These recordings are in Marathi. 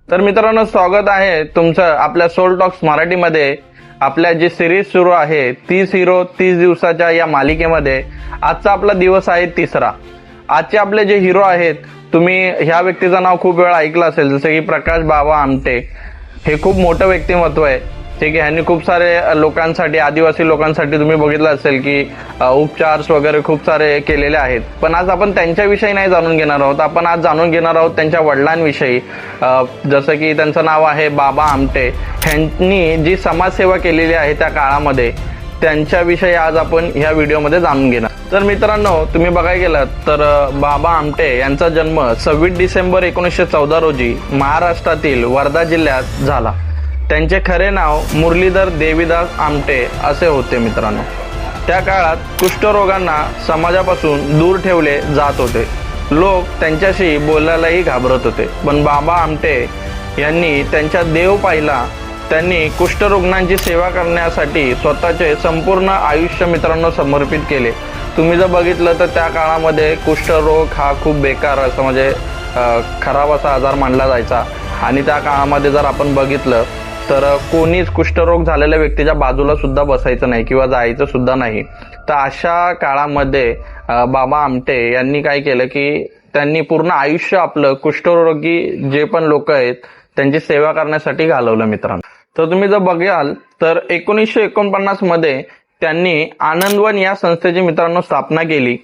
तर मित्रांनो, स्वागत आहे तुमचं आपल्या सोल टॉक्स मराठीमध्ये. आपल्या जी सिरीज सुरू आहे 30 हिरो 30 दिवसाच्या या मालिकेमध्ये आजचा आपला दिवस आहे तिसरा. आजचे आपले जे हिरो आहेत, तुम्ही ह्या व्यक्तीचं नाव खूप वेळा ऐकलं असेल, जसं की प्रकाश बाबा आमटे. हे खूप मोठं व्यक्तिमत्व आहे. ठीक आहे, ह्यांनी खूप सारे लोकांसाठी, आदिवासी लोकांसाठी तुम्ही बघितलं असेल की उपचार वगैरे खूप सारे केलेले आहेत. पण आज आपण त्यांच्याविषयी नाही जाणून घेणार आहोत. आपण आज जाणून घेणार आहोत त्यांच्या वडिलांविषयी. जसं की त्यांचं नाव आहे बाबा आमटे. ह्यांनी जी समाजसेवा केलेली आहे त्या काळामध्ये, त्यांच्याविषयी आज आपण ह्या व्हिडिओमध्ये जाणून घेणार. तर मित्रांनो, तुम्ही बघायला गेलात तर बाबा आमटे यांचा जन्म 26 डिसेंबर 1914 रोजी महाराष्ट्रातील वर्धा जिल्ह्यात झाला. त्यांचे खरे नाव मुरलीधर देवीदास आमटे असे होते. मित्रांनो, त्या काळात कुष्ठरोगांना समाजापासून दूर ठेवले जात होते. लोक त्यांच्याशी बोलायलाही घाबरत होते. पण बाबा आमटे यांनी त्यांच्या देव पाहिला. त्यांनी कुष्ठरुग्णांची सेवा करण्यासाठी स्वतःचे संपूर्ण आयुष्य मित्रांनो समर्पित केले. तुम्ही जर बघितलं तर त्या काळामध्ये कुष्ठरोग हा खूप बेकार असं म्हणजे खराब असा आजार मानला जायचा. आणि त्या काळामध्ये जर आपण बघितलं तर कोणीच कुष्ठरोग झालेल्या व्यक्तीच्या बाजूला सुद्धा बसायचं नाही किंवा जायचं सुद्धा नाही. तर अशा काळामध्ये बाबा आमटे यांनी काय केलं की त्यांनी पूर्ण आयुष्य आपलं कुष्ठरोगी जे पण लोक आहेत त्यांची सेवा करण्यासाठी घालवलं. मित्रांनो, तर तुम्ही जर बघाल तर 1949 मध्ये त्यांनी आनंदवन या संस्थेची मित्रांनो स्थापना केली.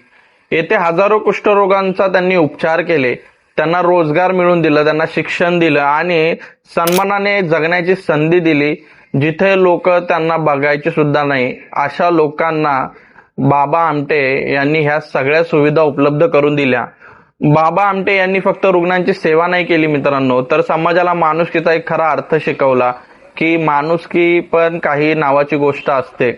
येथे हजारो कुष्ठरोगांचा त्यांनी उपचार केले. त्यांना रोजगार मिळवून दिलं, त्यांना शिक्षण दिलं आणि सन्मानाने जगण्याची संधी दिली. जिथे लोक त्यांना बघायची सुद्धा नाही, अशा लोकांना बाबा आमटे यांनी ह्या सगळ्या सुविधा उपलब्ध करून दिल्या. बाबा आमटे यांनी फक्त रुग्णांची सेवा नाही केली मित्रांनो, तर समाजाला माणुसकीचा एक खरा अर्थ शिकवला की माणुसकी पण काही नावाची गोष्ट असते.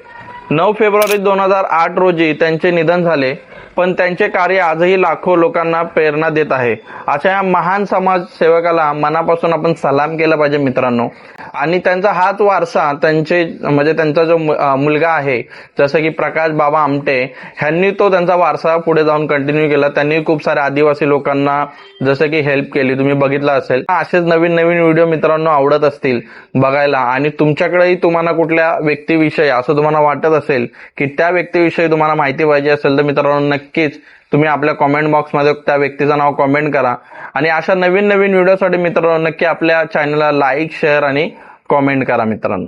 9 फेब्रुवारी 2008 रोजी त्यांचे निधन झाले. पण त्यांचे कार्य आजही लाखो लोकांना प्रेरणा देत आहे. अशा या महान समाजसेवकाला मनापासून आपण सलाम केला पाहिजे मित्रांनो. आणि त्यांचा हाच वारसा त्यांचा जो मुलगा आहे, जसं की प्रकाश बाबा आमटे, ह्यांनी तो त्यांचा वारसा पुढे जाऊन कंटिन्यू केला. त्यांनी खूप सारे आदिवासी लोकांना जसं की हेल्प केली, तुम्ही बघितलं असेल. असेच नवीन नवीन व्हिडिओ मित्रांनो आवडत असतील बघायला, आणि तुमच्याकडेही तुम्हाला कुठल्या व्यक्तीविषयी असं तुम्हाला वाटत असेल की त्या व्यक्तीविषयी तुम्हाला माहिती पाहिजे असेल, तर मित्रांनो नक्कीच तुम्ही आपल्या कॉमेंट बॉक्समध्ये त्या व्यक्तीचं नाव कॉमेंट करा. आणि अशा नवीन नवीन व्हिडिओसाठी मित्रांनो नक्की आपल्या चॅनलला लाईक, शेअर आणि कॉमेंट करा मित्रांनो.